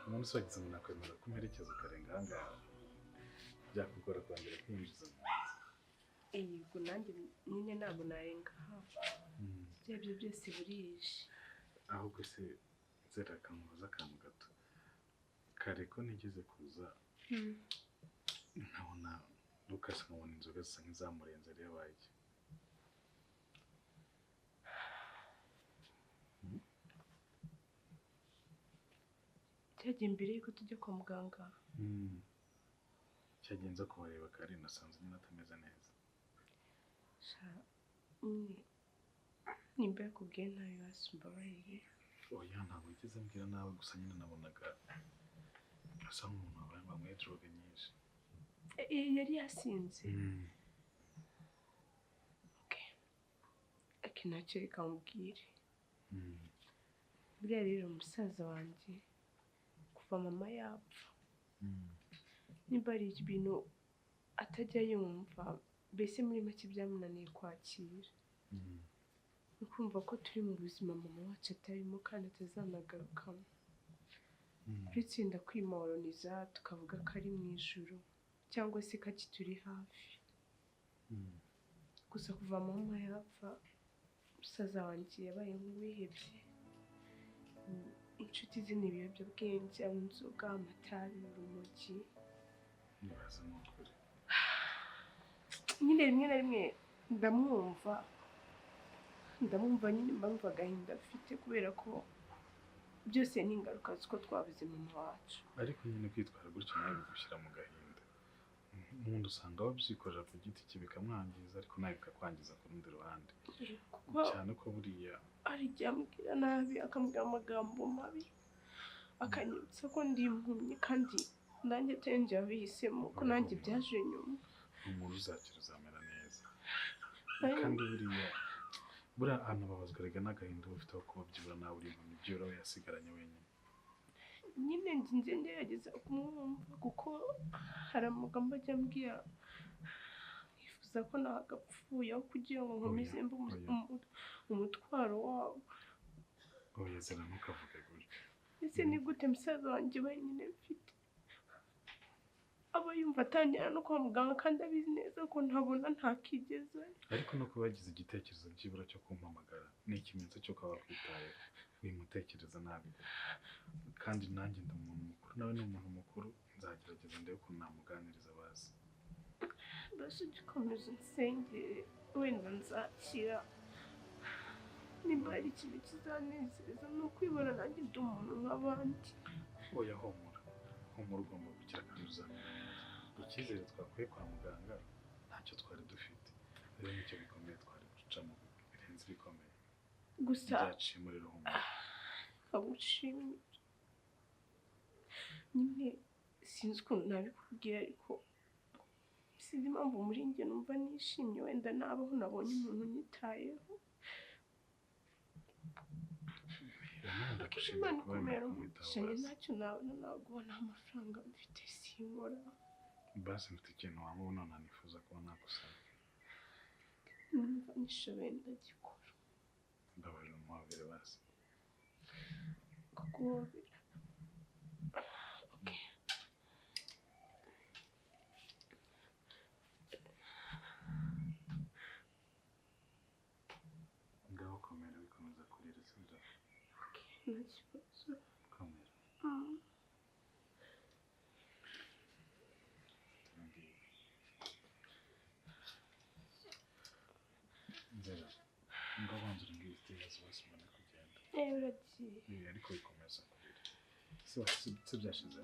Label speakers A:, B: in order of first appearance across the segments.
A: umuntu usagize umuntu akwemera kumperekeza ukarenga ahangaha byakugora kongera kwinjiza
B: yego nanjye nyine ntabwo narenga ibyo byose burije
A: ahubwo se nzera akamubaza akantu gato kare ko nigeze kuza nkabona Lucas nkabona inzoga zisa nk'izamurenze ari yabaye
B: cyagiye mbere yuko tujya kwa muganga
A: cyagenza kubareba kare nasanze nyine atameze neza
B: nimba yakubwiye ntayo yasumbabarire
A: oya ntabwo yigeze ambwira nawe gusa nyine nabonaga asa nk'umuntu wabaye banyweye droge nyinshi
B: yari yasinze okay ntacyo reka mubwire buriya rero umusaza wanjye kuva mama yapfa nimba ari ibintu atajya yumva mbese muri make byamunaniye kwakira ni kumva ko turi mu buzima mama wacu atarimo kandi atazanagarukamo turitsinda kwimoroniza tukavuga ko ari mu ijuru cyangwa se ko akituri hafi gusa kuva mama yapfa umusaza wanjye yabaye nk'uwihebye inshuti ze ni ibiyobyabwenge inzoga amatabi urumogi
A: nibaza n'ukuri
B: nyine rimwe na rimwe ndamwumva nyine mpamvu agahinda afite kubera ko byose ni ingaruka z'uko twabuze mama wacu
A: ariko nyine kwitwara gutyo nawe bigushyira mu gahinda umuntu usanga wabyikorera ku giti cye bikamwangiza ariko nawe bikakwangiza ku rundi ruhande cyane ko buriya
B: hari igihe ambwira nabi akambwira amagambo mabi akanyibutsa ko ndi impumyi kandi nanjye atari njye wabihisemo ko nanjye byaje nyuma
A: umuntu uzakira uzamera neza kandi buriya ahantu babazwa rega n'agahinda uba ufite aho kuba byibura nawe uri impumyi byibura we yasigaranye wenyine
B: nyine njye ngerageza kumwumva kuko hari amagambo ajya ambwira yifuza ko nagapfuye aho kugira ngo nkomeze mbe umutwaro wabo
A: oya zera ntukavuge gutyo
B: ese ni gute musaza wanjye wenyine mfite aba yumva atangira no kwa muganga kandi abizi neza ko ntabona ntakigezayo
A: ariko no kuba yagize igitekerezo byibura cyo kumpamagara ni ikimenyetso cyo kuba wakwitayeho wimutekereza nabi kandi nanjye ndi umuntu mukuru nawe ni umuntu mukuru nzagerageza ndebe ukuntu namuganiriza bazi
B: mbese gikomeza unsengere wenda nzakira nimba hari ikintu kizanezeza ni ukwibona nanjye ndi umuntu nk'abandi
A: oya humura ugomba gukira kandi uzamera neza icyizere twakuye kwa muganga ntacyo twari dufite rero nicyo bikomeye twari gucamo birenze ibikomeye
B: gusa
A: byaciyemo rero humura
B: agushimira nyine sinzi ukuntu nabikubwira ariko sinzi impamvu muri njye numva nishimye wenda nabaho nabonye umuntu unyitayeho Imana ikomera umugisha njye ntacyo nabona naguha nta mafaranga mfite sinkora
A: basi mfite ikintu wamubona nanifuza kuba nagusaba
B: numva nishoboye ndagikora
A: mbabarira umuhobere basi
B: kuguhobera
A: ngaho komera bikomeza kurira sibyo
B: nta kibazo
A: komera nzera ngaho banza uri ngiyo itegerezo basi mbone kugenda
B: uragiye
A: ariko bikomeza kurira si byashize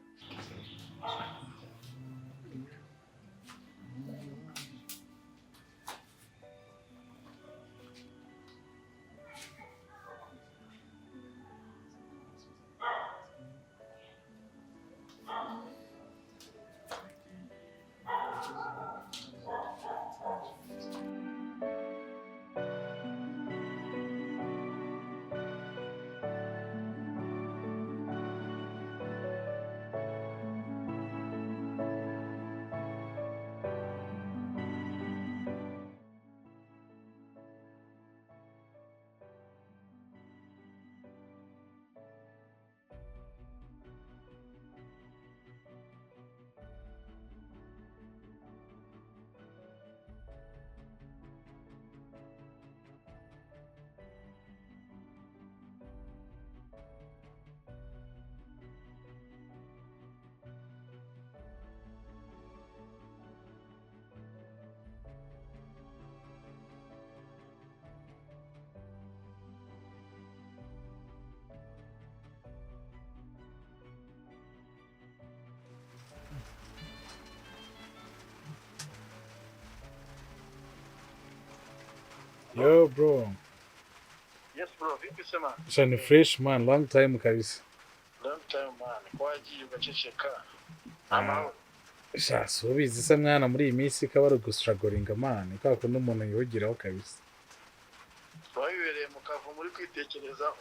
A: Yo bro.
C: Yes bro, vipi sema?
A: Shani fresh man, long time kabisa.
C: Long time man, kwa wagiye ugaceceka.
A: Ah.
C: Amahoro.
A: Sha subizi se mwana muri iyi minsi ka bari gustragolinga man, kwa ko n'umuntu yogiraho kabisa.
C: Wabibereye mu kavu muri kwitekerezaho.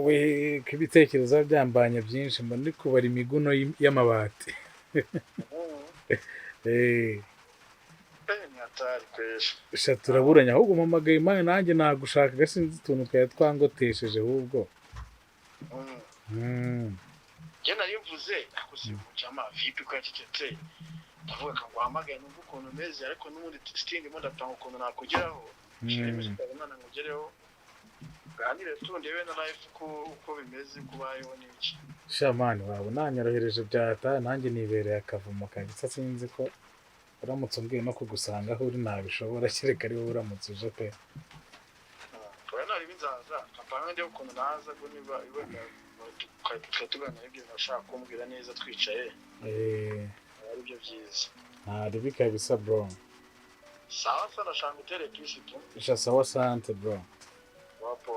A: We kibitekerezo byambanye byinshi mba ndi kubara imiguno y'amabati.
C: Ni hatari kwesha.
A: Sha turaburanya ahubwo mpamagaye imana nanjye nagushaka gasinzi tuntu twari twangotesheje ahubwo.
C: Je nari mvuze akusimuca ama vipi kwa cecetse. Ndavuga ko nguhamagaye numva ukuntu meze ariko n'ubundi sting mo ndapanga ukuntu nakugeraho. Imana ngugereho. Ganire tundewe na life uko bimeze kubayeho n'iki.
A: Sha man wawe nanyorohereje byata nanjye nibereye akavumo kabisa sinzi ko uramutse umbwiye no kugusanga aho uri nabishobora kereka ari wowe uramutse uje pe.
C: Oya nari binzaza kapanga ndi ukuntu naza ngo niba iwega tukatugana ibyo nashaka kumbwira neza twicaye. Ari byo byiza.
A: Ntari bikabisa bro.
C: Sawa sana shanga utere kisi tu.
A: Sha sawa sante bro.
C: Wapo.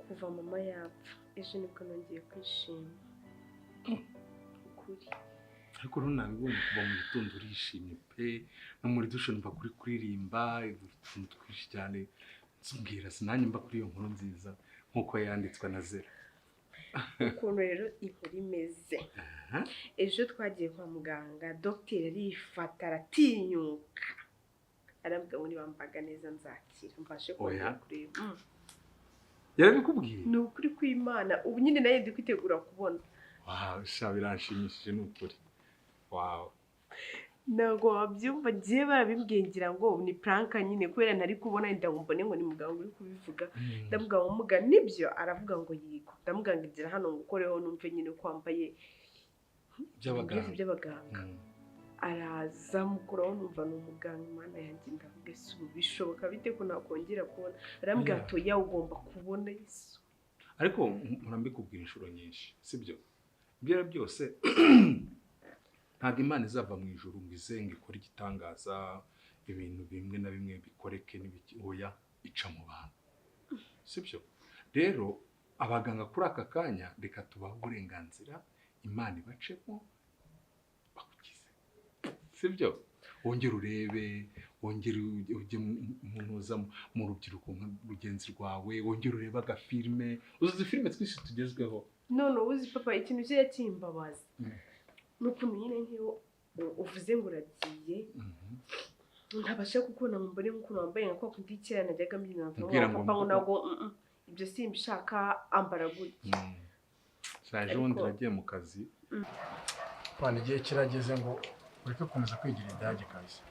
B: kuva mama yapfa ejo nibwo nongeye kwishima ukuri.
D: ariko ntunabibonye kuva mu gitondo urishimye pe no muri dushe numva kuri kuririmba utuntu twinshi cyane nzubwira sinanjye mba kuri iyo nkuru nziza nk'uko yanditswe na Zera.
B: Ukuntu rero inkuru imeze ejo twagiye kwa muganga dogiteri arifata aratinyuka arambwira ngo nibambaga neza nzakira mbashe kongera kureba.
D: Yarabikubwiye?
B: Ni ukuri kw'Imana ubu nyine nayo ndi kwitegura kubona.
D: Sha biranshimishije ni ukuri. Wow.
B: Ntabwo wabyumva ngiye barabimbwiye ngira ngo ni prank nyine kubera ntari kubona ndamubone ngo ni muganga uri kubivuga. Ndavuga ngo muga nibyo aravuga ngo yiko. Ndamuganga igira hano ngukoreho numve nyine kwambaye by'abaganga. Araza mukuraho numva ni umuganga Imana yanjye ndavuga ese ubu bishoboka bite ko nakongera kubona. Arambwira ati oya ugomba kubona Yesu.
D: Ariko murambikubwira inshuro nyinshi sibyo? Byera byose ntabwo Imana izava mu ijuru ngo izenge ikore igitangaza ibintu bimwe na bimwe bikoreke n'ibiki oya ica mu bantu sibyo? Rero abaganga kuri aka kanya reka tubaha uburenganzira Imana ibacemo bakugize sibyo? Wongere urebe wongere ujye mu rubyiruko rugenzi rwawe wongere urebe agafilme uzi filme twinshi tugezweho.
B: None uzi papa ikintu cye yakimbabaza n'ukuntu nyine nk'iyo uvuze ngo uragiye ntabasha gukunda ngo mbone nk'ukuntu wambaye nka kwa kundi kera najyaga mbyina papa ngo ntabwo ibyo simbishaka ambara gutya.
D: Shaje ubundi uragiye mu kazi
A: Pana igihe kirageze ngo ureke gukomeza kwigira idage kabisa.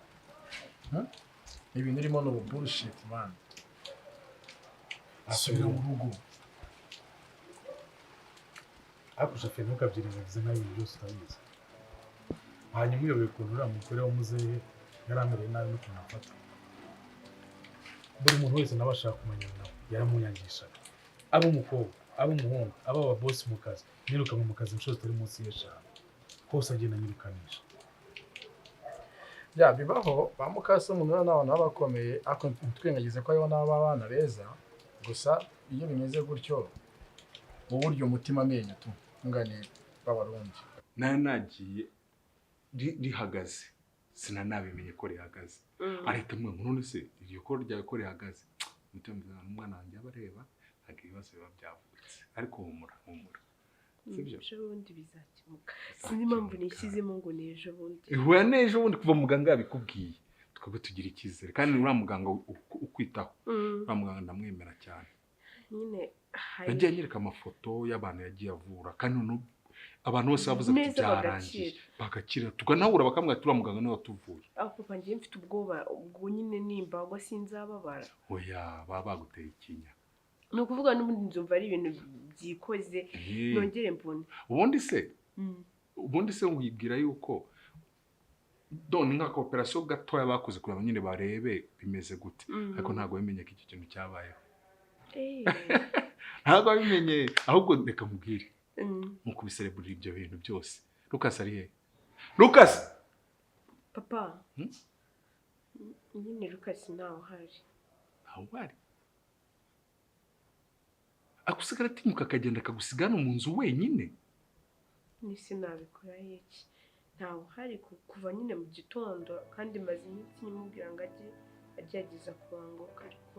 A: Ibintu irimo no bullshit man. Asubira mu rugo. Akusha fe ntukabyire bivuze nk'ibintu byose utabizi. Hanyuma uyoboye ukuntu uriya mugore w'umuzehe yaramereye nabi n'ukuntu afata. Buri muntu wese nawe ashaka kumenya nawe yaramunyangishaga. Abo umukobwa, abo umuhungu, abo ababosi mu kazi, nirukanwe mu kazi inshuro zitari munsi y'eshanu. Hose agenda nyirukanisha. Ya bibaho bamukase umuntu n'abantu babakomeye ako twengagize ko ariho n'abana beza gusa iyo bimeze gutyo uburyo umutima amenyo tu ngane babarundi
D: nagiye rihagaze sinanabimenye ko rihagaze ariko mwe none se iryo ko rya ko rihagaze umutima n'umwana wanjye abareba ntabwo ibibazo biba byavutse ariko humura sibyo
B: ejo bundi bizakemuka sinzi impamvu nishyizemo ngo ni ejo bundi
D: ihura n'ejo bundi kuva muganga yabikubwiye twebwe tugira icyizere kandi uriya muganga ukwitaho uriya muganga ndamwemera cyane
B: nyine
D: yagiye anyereka amafoto y'abantu yagiye avura kandi abantu bose bavuze ati byarangiye bagakira tukanahura bakamwira turiya muganga niwe watuvuye.
B: aho papa ngiye mfite ubwoba ubwo nyine nimbagwa sinzababara
D: oya baba baguteye ikinya
B: ni ukuvuga n'ubundi nzumva ari ibintu byikoze nongere mbone
D: ubundi se wibwira yuko done nka cooperation gatoya bakoze kugira ngo nyine barebe bimeze gute ariko ntabwo bimenye ko iki kintu cyabayeho ntabwo bimenye ahubwo reka mubwire mu kubiserebura ibyo bintu byose Lucas ari he Lucas
B: papa nyine Lucas ntawe uhari
D: akusigara atinyuka akagenda akagusiga hano mu nzu wenyine
B: nisi nabikora iki ntawe uhari kuva nyine mu gitondo kandi maze iminsi nyimubwira ngo ajye ageza kubanguka ariko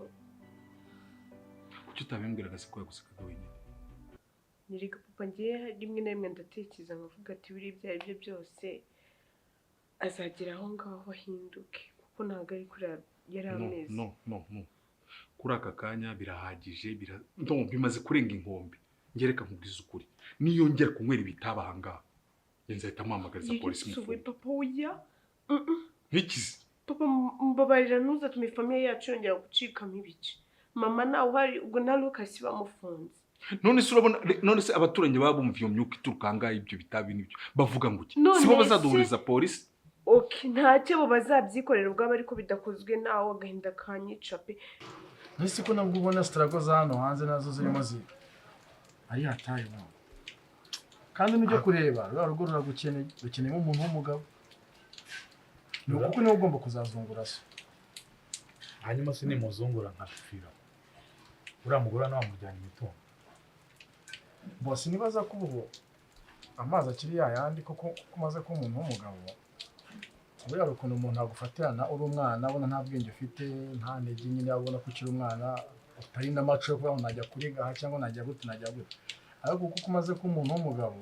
D: kuki utabimbwiraga se ko yagusigaga wenyine
B: niriga papa ngiye rimwe na rimwe ndatekereza nkavuga ati buri ibyo ari byo byose azagera aho ngaho ahinduke kuko ntabwo ari kuri yari ameze
D: no kuri aka kanya birahagije bimaze kurenga inkombe ngereka nkubwiza ukuri niyongera kunywera ibitaba ahangaha nzahita mpamagariza polisi
B: mufunge papa oya
D: nkikize
B: papa mbabarira ntuzatume famiye yacu yongera gucikamo ibice mama nawe uhari ubwo na Lucas bamufunze
D: none se abaturanyi babumva iyo myuka ituruka ahangaha ibyo bitabi n'ibyo bavuga ngo iki si bo bazaduhuriza polisi
B: ntacyo bo bazabyikorera ubwabo ariko bidakozwe nawe agahinda kanyica pe
E: nisi ko nabwo ubona struggle za hano hanze nazo zirimo ari hataye nawe kandi nujya kureba rwa rugo rukeneye umuntu w'umugabo ni kuko niwe ugomba kuzazungura se
A: hanyuma se ni muzungura nkashufira uriya mugore nawe wamujyanye imitungo
E: bose nibaza ko ubu amazi akiri yayandi koko umaze kuba umuntu w'umugabo buriya ukuntu umuntu agufatirana uri umwana abona nta bwenge ufite nta ntege nyine abona ko ukiri umwana utari n'amaco yo kuba najya kurigaha cyangwa najya gute ariko kuko umaze kuba umuntu w'umugabo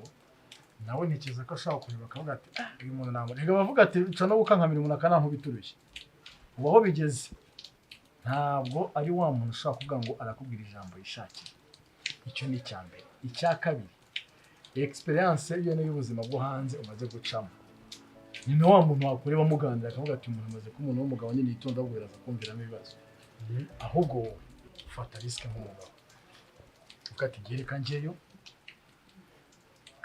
E: nawe ntekereza ko ashaka kureba akavuga ati uyu muntu ntabwo reka bavuga ati bica no gukankamira umuntu akanankubiturushye ubu aho bigeze ntabwo ari wa muntu ushaka kuvuga ngo arakubwira ijambo yishakiye icyo ni icya mbere icya kabiri experience y'ubuzima bwo hanze umaze gucamo ni na wa muntu wakureba muganira akavuga ati umuntu amaze kuba umuntu w'umugabo nyine yitonda ahubwo kumviramo ibibazo ahubwo ufata risike nk'umugabo ukati gereka ngeyo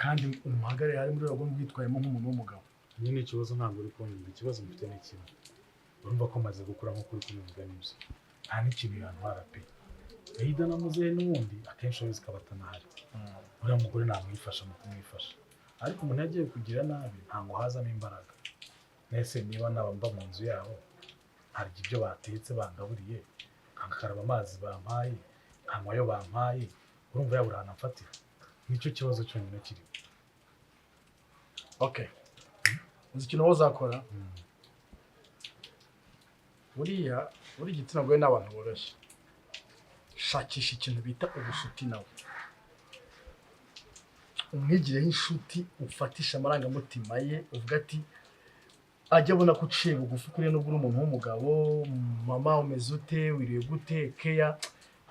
E: kandi umuhagarare hari muri rwego rwitwayemo nk'umuntu w'umugabo
A: nyine ikibazo ntabwo uri kumva ikibazo mfite ni kimwe urumva ko maze gukura nko kuri kumva n'ibyo nta n'ikintu yantwara pe Eida na muzehe n'ubundi akenshi abizi ko batanahari uriya mugore namwifasha mu kumwifasha ariko umuntu yagiye kugira nabi ntabwo hazamo imbaraga nese niba naba mba mu nzu yabo hari ibyo batetse bangaburiye nkakaraba amazi bampaye nkanywa ayo bampaye urumva yabura ahantu amfatira nicyo kibazo cyonyine kiri
E: uzi ikintu wowe uzakora buriya buri igitsina gore n'abantu boroshye shakisha ikintu bita ubushuti nawe umwigireho inshuti ufatisha amarangamutima ye uvuga ati ajya abona ko uciye bugufi kuri n'ubwo uri umuntu w'umugabo mama umeze ute wiriwe gute keya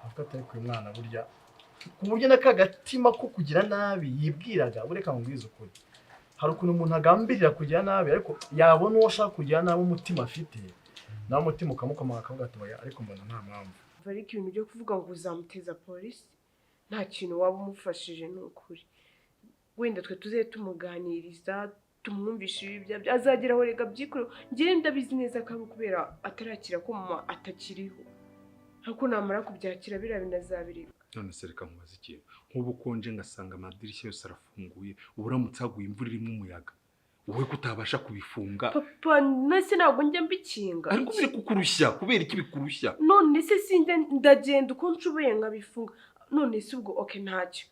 E: avuga ati ariko uyu mwana burya ku buryo n'akagatima ko kugira nabi yibwiraga bureka nkubwize ukuri hari ukuntu umuntu agambirira kugira nabi ariko yabona uwo ashaka kugira nabi umutima afite nawe umutima ukamukomanga akavuga ati ariko mbona nta mpamvu
B: ariko ibintu byo kuvuga ngo uzamuteza polisi nta kintu waba umufashije ni ukuri wenda twe tuze tumuganiriza tumwumvisha ibyo azageraho rega byikuru ngewe ndabizi neza ko kubera atarakira ko mama atakiriho ariko namara kubyakira biriya binazabirika
D: none se reka nkubaze ikintu nk'ubu konje ngasanga amadirishya yose arafunguye uburamutse haguye imvura irimo umuyaga wowe kutabasha kubifunga
B: papa nase ntabwo njya mbikinga
D: ariko biri kukurushya kubera iki bikurushya
B: none se sinjya ndagenda uko nshoboye nkabifunga none se ubwo ntacyo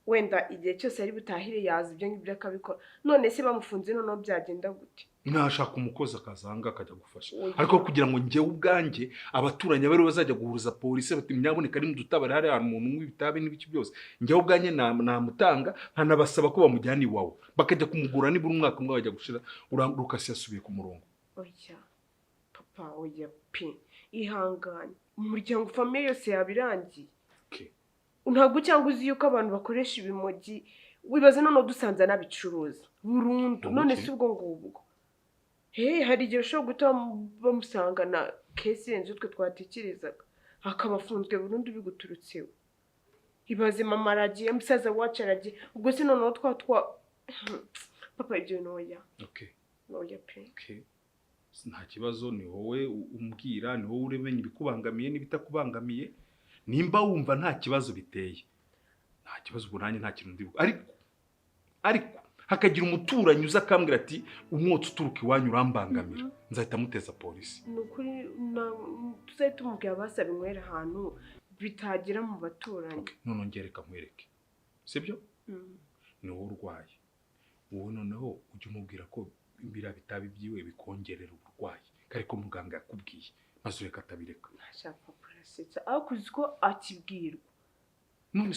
B: wenda igihe cyose ari butahire yaza ibyo ngibyo akabikora none se bamufunze noneho byagenda gute
D: nashaka umukozi akazanga akajya gufasha ariko kugira ngo njyewe ubwanjye abaturanyi bari bazajya guhuruza polisi bati myaboneka ari mu dutabare hari ahantu umuntu w'ibitabe n'ibiki byose njyewe ubwanjye namutanga nkanabasaba ko bamujyana iwawe bakajya kumugura nibura umwaka umwe bajya gushira Lucas yasubiye ku murongo
B: oya papa oya pe ihangane umuryango famiye yose yabirangiye ntabwo cyangwa uzi yuko abantu bakoresha ibimogi wibaza none dusanze anabicuruza burundu none se ubwo ngubwo hari igihe ushobora guta bamusangana kesi yenze utwe twatekerezaga akaba afunzwe burundu biguturutseho ibaze mama aragiye musaza wacu aragiye ubwo se noneho papa ibyo noya oya pe.
D: Okay. Nta kibazo, ni wowe umbwira, ni wowe uremenya ibikubangamiye n'ibitakubangamiye. Nimba wumva nta kibazo biteye, nta kibazo ubu nanjye nta kintu ndibuka. Ariko hakagira umuturanyi uza akambwira ati umwotsi uturuka iwanyu urambangamira, nzahita muteza polisi.
B: Ni ukuri tuzahita tumubwira basaba inywera ahantu bitagera mu baturanyi.
D: Okay, none ngereka nkwereke, sibyo? Ni wowe urwaye, wowe noneho ujye umubwira ko imbira bitabi byiwe bikongerera uburwayi, ariko muganga yakubwiye, maze ureka atabireka.
B: Ashaka purasetsa aho kuzi ko akibwirwa.
D: None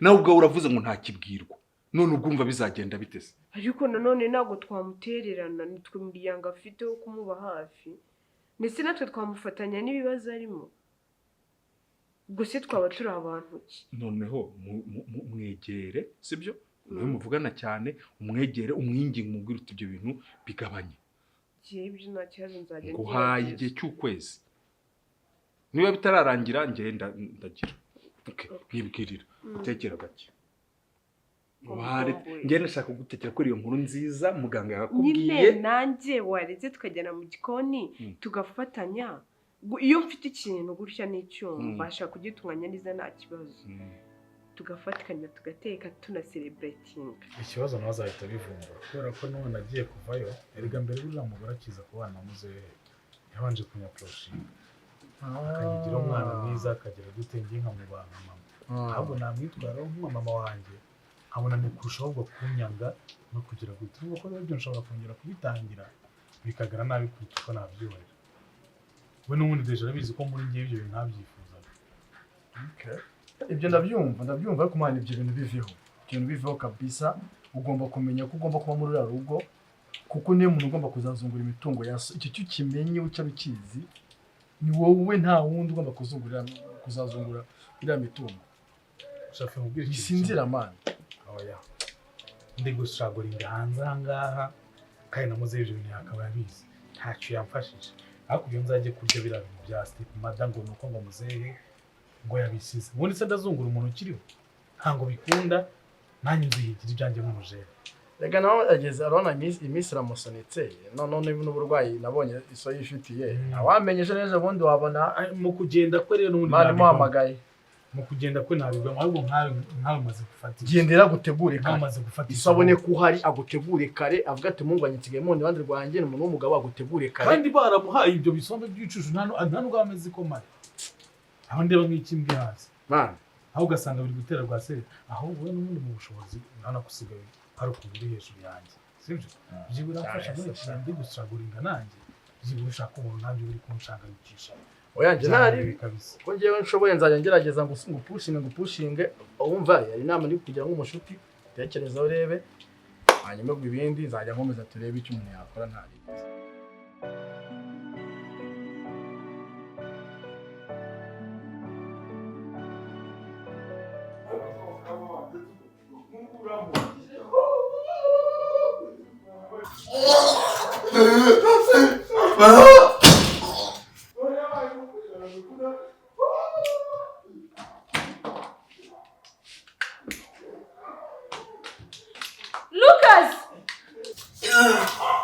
D: nawe ubwawe uravuze ngo ntakibwirwa, none ubwumva bizagenda bitese.
B: Ariko nanone ntabwo twamutererana, nitwe muryango afite wo kumuba hafi, ndetse natwe twamufatanya n'ibibazo arimo. Ubwo se twaba turi abantu ki?
D: Noneho mwegere, sibyo? Niwe muvugana cyane, umwegere umwinginga umubwire uti ibyo bintu bigabanye.
B: Ibyo nta kibazo nzajya
D: ngo haye igihe cy'ukwezi, niba bitararangira njye ndagira. Okay, mwibwirira utekera gake. Njye nashaka gutekera kuri iyo nkuru nziza muganga yakubwiye.
B: Nyine nanjye waretse tukajyana mu gikoni tugafatanya. Iyo mfite ikintu gutya n'icyo mbasha kugitunganya neza nta kibazo. Tugafatikanya tugateka tunaselebratinga.
E: Ikibazo nawe azahita bivumbura kubera ko none nagiye kuvayo, erega mbere buriya mugore akiza kubana na muzehe yabanje kunyaproshinga akayigira umwana mwiza akagira gute ngiye nkamubana mama. Ahubwo namwitwaraho nk'umama wanjye nkabona ni kurushaho ahubwo kunyanga no kugira gute, ubwo ko ibyo nshobora kongera kubitangira bikagara nabi kuruta uko nabyibonera. We n'ubundi deje arabizi ko muri ngiye ibyo bintu ntabyifuzaga. Ibyo ndabyumva ariko mwana ibyo bintu biveho kabisa. Ugomba kumenya ko ugomba kuba muri rugo, kuko niyo umuntu ugomba kuzazungura imitungo yaso. Icyo cyo kimenye uca bikizi, ni wowe nta wundi ugomba kuzazungura iriya mitungo. Ushaka kubwira isinzira man. Oya, ndi gushagura hanze ahangaha kandi namuze ibyo bintu akaba yabizi, ntacyo yamfashije. Ariko iyo nzajye kurya biriya bintu bya Steve Madam ngo nuko ngo muzehe ngo yabisize, ubundi se ndazungura umuntu ukiriho ntango bikunda, nanjye nzihigira ibyanjye nk'umujere. Rega nawe ageze arona iminsi iramusonetse, none n'uburwayi nabonye iso yifitiye awamenyeje neza, ubundi wabona mu kugenda kwe rero n'ubundi bari muhamagaye mu kugenda kwe nabigwa, ahubwo nkawe maze gufata gendera gutegure kare, maze gufata isabone ko uhari agutegure kare, avuga ati mungu anyitsigaye mu ndwande rwanjye n'umuntu w'umugabo agutegure kare, kandi baramuhaye ibyo bisombe by'icucu nta nubwo ameze ko mari aho ndeba nk'ikimbwe hasi man, aho ugasanga biri gutera rwa sere, aho wowe n'ubundi mu bushobozi nana kusigaye hari ukuntu uri hejuru yanjye, sibyo? Byibura afasha muri ndi gusaguringa nanjye, byibura ushaka umuntu nanjye uri kunshanganyikisha. Oyanjye ntari ko ngewe nshoboye nzajya ngerageza ngo ngupushinge, wumva yari inama ndi kugira nk'umushuti, tekereza urebe, hanyuma ibindi nzajya nkomeza turebe icyo umuntu yakora ntari.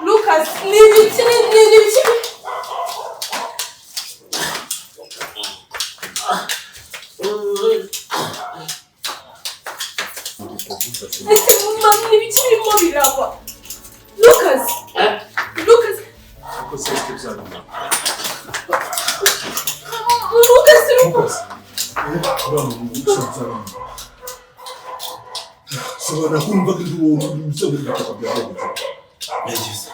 B: Lucas, n'ibiki birimo biraba. Lucas,
F: Sobora kumva ko uwo musore bitaka byageze.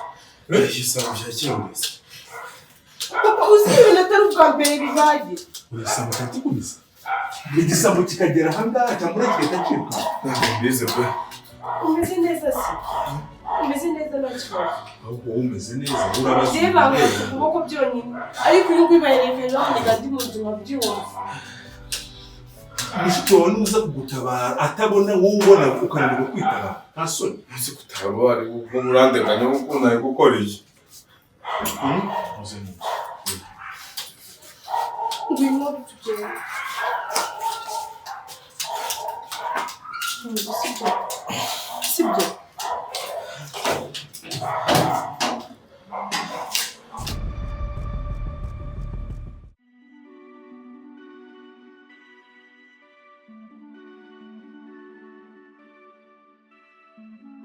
F: Yagize byakirumisa.
B: Papa usiwe natari ubwa mbere bibaye.
F: Urasanga cyati kumisa.
D: Igisambo kikagera ahangaha cyangwa kigahita kiruka.
F: Mbize bwe.
B: Umeze neza se? Umeze neza nacyo.
F: Ahubwo umeze neza urabaza.
B: Jeba ukuboko byonyine. Ariko iyo kwibaye reference ngadi mu buzima byumva.
F: Mushiki wawe nuza kugutabara atabona wowe ubona ukananirwa kwitaba ntasoni.
G: Uzi kutabara ubwo murandenganya kuko naye gukora iki?
B: Ngwino tugende. Sibyo. Thank you.